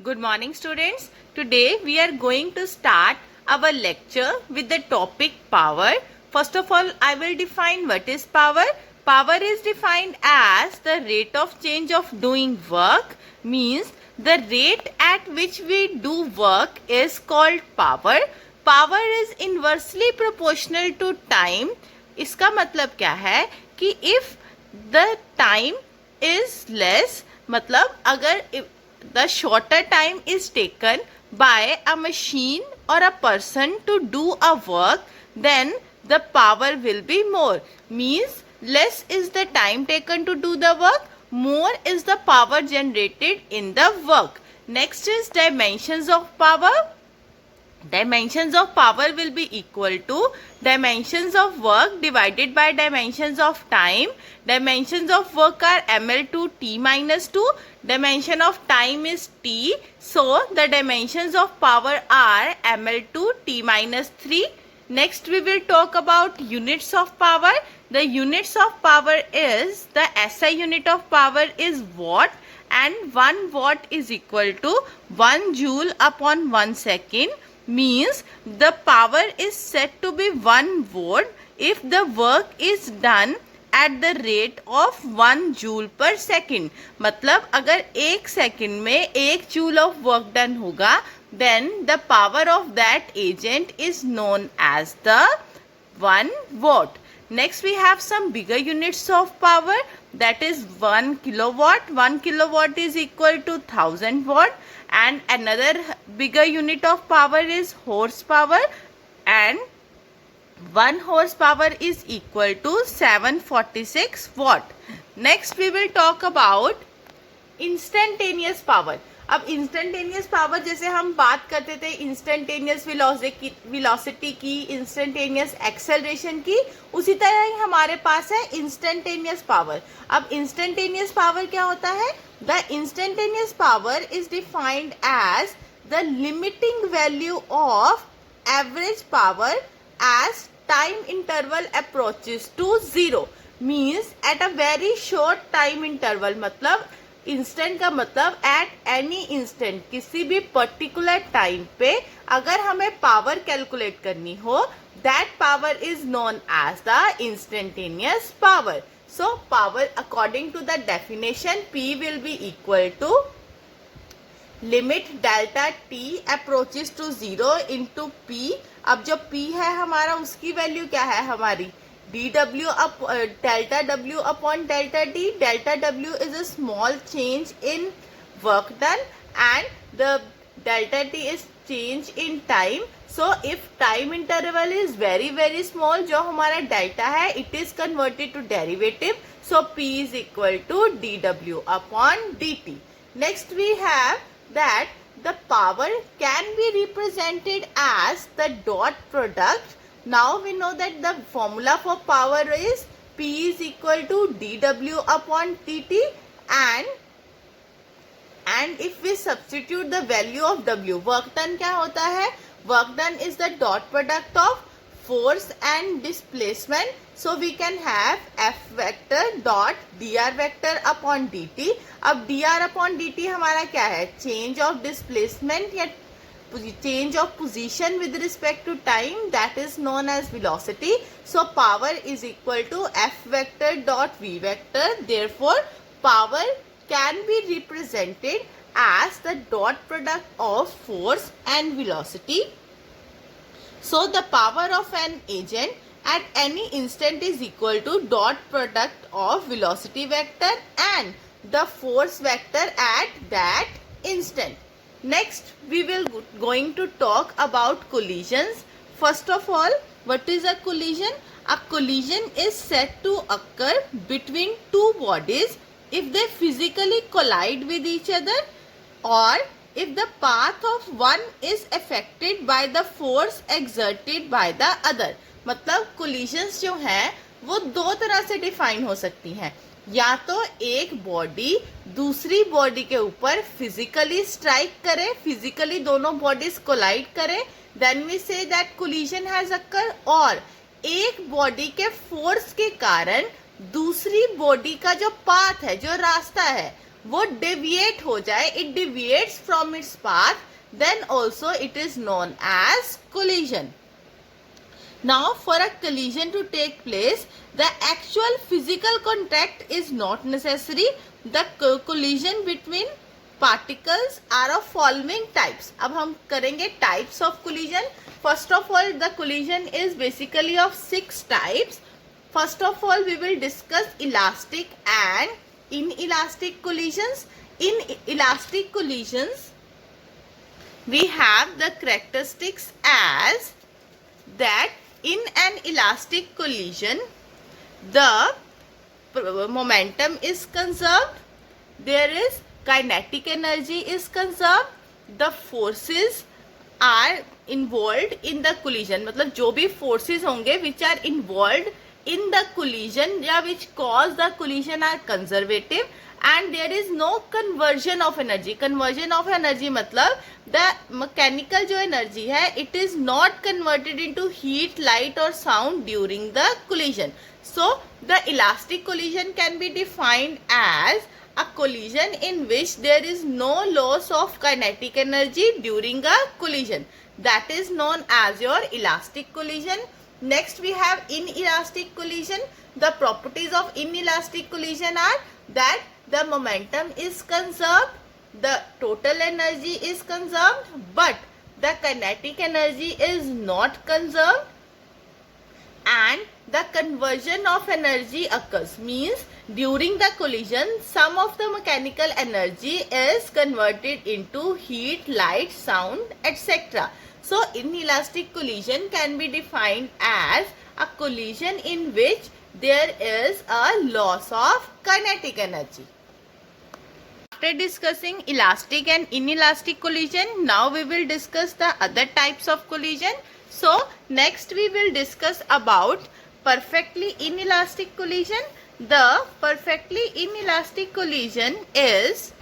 Good morning, students. Today we are going to start our lecture with the topic power. First of all, I will define what is power. Power is defined as the rate of change of doing work, means the rate at which we do work is called power. Power is inversely proportional to time. इसका मतलब क्या है कि if the time is less, मतलब अगर the shorter time is taken by a machine or a person to do a work, then the power will be more. Means less is the time taken to do the work, more is the power generated in the work. Next is dimensions of power. Dimensions of power will be equal to dimensions of work divided by dimensions of time. Dimensions of work are ml to t minus 2. Dimension of time is t. So, the dimensions of power are ml to t minus 3. Next, we will talk about units of power. The units of power is, the SI unit of power is watt, and 1 watt is equal to 1 joule upon 1 second. Means the power is said to be 1 watt if the work is done at the rate of 1 joule per second. मतलब अगर 1 second में 1 joule of work done होगा, then the power of that agent is known as the 1 watt. Next we have some bigger units of power, that is 1 kilowatt. 1 kilowatt is equal to 1000 watt. And another bigger unit of power is horsepower, and 1 horsepower is equal to 746 watt. Next we will talk about instantaneous power. अब instantaneous power, जैसे हम बात करते थे instantaneous velocity की, instantaneous acceleration की, उसी तरह ही हमारे पास है इंस्टेंटेनियस पावर. अब इंस्टेंटेनियस पावर क्या होता है? The instantaneous power is defined as the limiting value of average power as time interval approaches to zero. Means at a very short time interval. मतलब इंस्टेंट का मतलब एट एनी इंस्टेंट, किसी भी particular time पे अगर हमें power calculate करनी हो, that power is known as the instantaneous power. So power according to the definition, P will be equal to limit delta t approaches to zero into P. अब जो P है हमारा, उसकी वैल्यू क्या है हमारी? dw up delta w upon delta t. Delta w is a small change in work done, and the delta t is change in time. So if time interval is very small, जो हमारा delta है, it is converted to derivative. So P is equal to dw upon dt. Next we have that the power can be represented as the dot product. Now we know that the formula for power is P is equal to dw upon dt, and if we substitute the value of w, work done क्या होता है? Work done is the dot product of force and displacement. So we can have F vector dot dr vector upon dt. अब dr upon dt हमारा क्या है? Change of displacement या change of position with respect to time, that is known as velocity. So power is equal to F vector dot v vector. Therefore power can be represented as the dot product of force and velocity. So the power of an agent at any instant is equal to dot product of velocity vector and the force vector at that instant. Next, we will going to talk about collisions. First of all, what is a collision? A collision is said to occur between two bodies if they physically collide with each other, or if the path of one is affected by the force exerted by the other. मतलब collisions जो हैं वो दो तरह से define हो सकती हैं. या तो एक बॉडी दूसरी बॉडी के ऊपर फिजिकली स्ट्राइक करे, फिजिकली दोनों बॉडीज कोलाइड करे, then we say that collision has occur. और एक बॉडी के फोर्स के कारण दूसरी बॉडी का जो पाथ है, जो रास्ता है, वो deviate हो जाए, it deviates from its path, then also it is known as collision. Now, for a collision to take place, the actual physical contact is not necessary. The collision between particles are of following types. अब हम करेंगे types of collision. First of all, the collision is basically of 6 types. First of all, we will discuss elastic and inelastic collisions. In elastic collisions, we have the characteristics as that in an elastic collision, the momentum is conserved, there is kinetic energy is conserved, the forces are involved in the collision. मतलब जो भी forces होंगे which are involved in the collision या which cause the collision are conservative, and there is no conversion of energy. Conversion of energy मतलब the mechanical जो energy है it is not converted into heat, light or sound during the collision. So the elastic collision can be defined as a collision in which there is no loss of kinetic energy during a collision. That is known as your elastic collision. Next we have inelastic collision. The properties of inelastic collision are that the momentum is conserved, the total energy is conserved, but the kinetic energy is not conserved, and the conversion of energy occurs. Means during the collision, some of the mechanical energy is converted into heat, light, sound, etc. So, inelastic collision can be defined as a collision in which there is a loss of kinetic energy. After discussing elastic and inelastic collision, now we will discuss the other types of collision. So, next we will discuss about perfectly inelastic collision. The perfectly inelastic collision is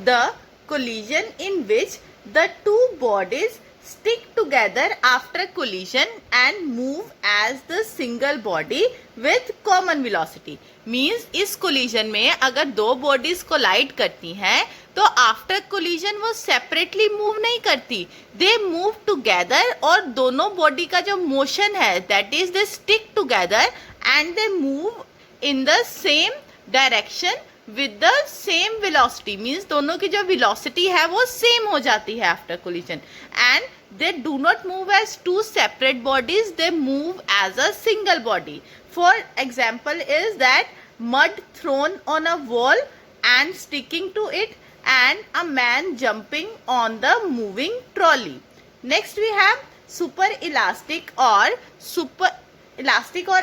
the collision in which the two bodies stick together after collision and move as the single body with common velocity. Means इस collision में अगर दो bodies collide करती हैं तो after collision वो separately move नहीं करती, दे मूव टुगेदर, और दोनों बॉडी का जो मोशन है that is they stick together and they move in the same direction with the same velocity. Means दोनों की जो वेलोसिटी है वो सेम हो जाती है after collision, and they do not move as two separate bodies, they move as a single body. For example is that mud thrown on a wall and sticking to it, and a man jumping on the moving trolley. Next we have super elastic or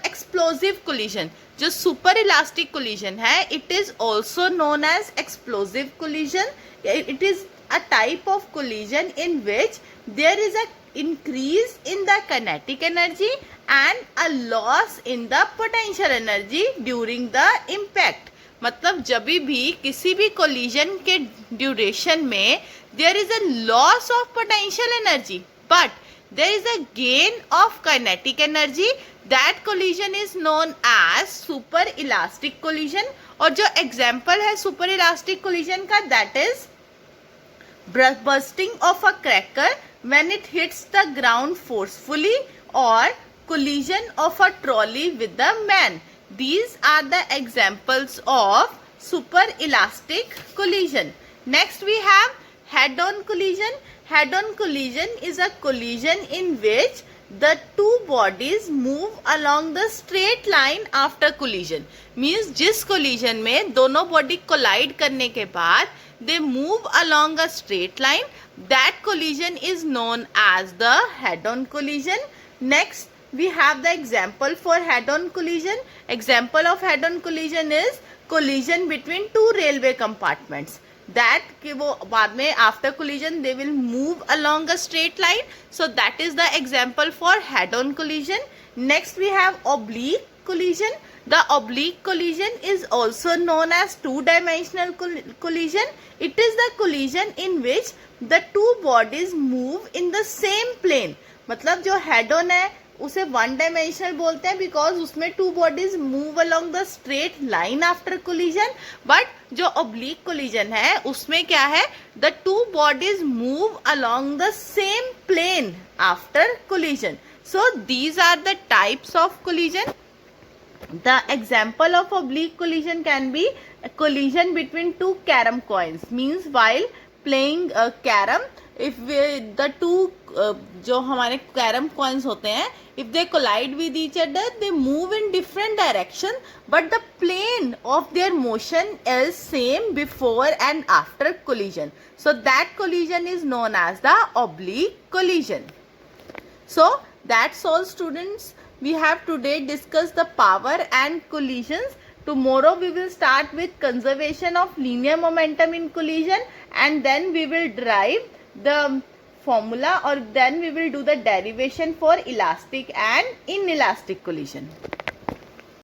explosive collision. जो super elastic collision है it is also known as explosive collision. It is a type of collision in which there is a increase in the kinetic energy and a loss in the potential energy during the impact. मतलब जब भी किसी भी collision के duration में there is a loss of potential energy but there is a gain of kinetic energy, that collision is known as super elastic collision. और जो example है सुपर इलास्टिक कोलिजन का that is bursting of a cracker when it hits the ground forcefully, or collision of a trolley with the man. These are the examples of super elastic collision. Next we have head-on collision. Head-on collision is a collision in which the two bodies move along the straight line after collision. Means जिस collision में दोनों body collide करने के बाद they move along a straight line, that collision is known as the head-on collision. Next we have the example for head-on collision. Example of head-on collision is collision between two railway compartments, that कि वो बाद में after collision they will move along a straight line, so that is the example for head-on collision. Next we have oblique collision. The oblique collision is also known as two-dimensional collision. It is the collision in which the two bodies move in the same plane. मतलब जो head-on है उसे one dimensional बोलते हैं because उसमें two bodies move along the straight line after collision. But जो oblique collision है उसमें क्या है, the two bodies move along the same plane after collision. So these are the types of collision. The example of oblique collision can be a collision between two carom coins. Means while playing carom, if the two जो हमारे carom coins होते हैं, if they collide with each other, they move in different direction, but the plane of their motion is same before and after collision. So that collision is known as the oblique collision. So that's all, students. We have today discussed the power and collisions. Tomorrow we will start with conservation of linear momentum in collision, and then we will derive the formula, or then we will do the derivation for elastic and inelastic collision.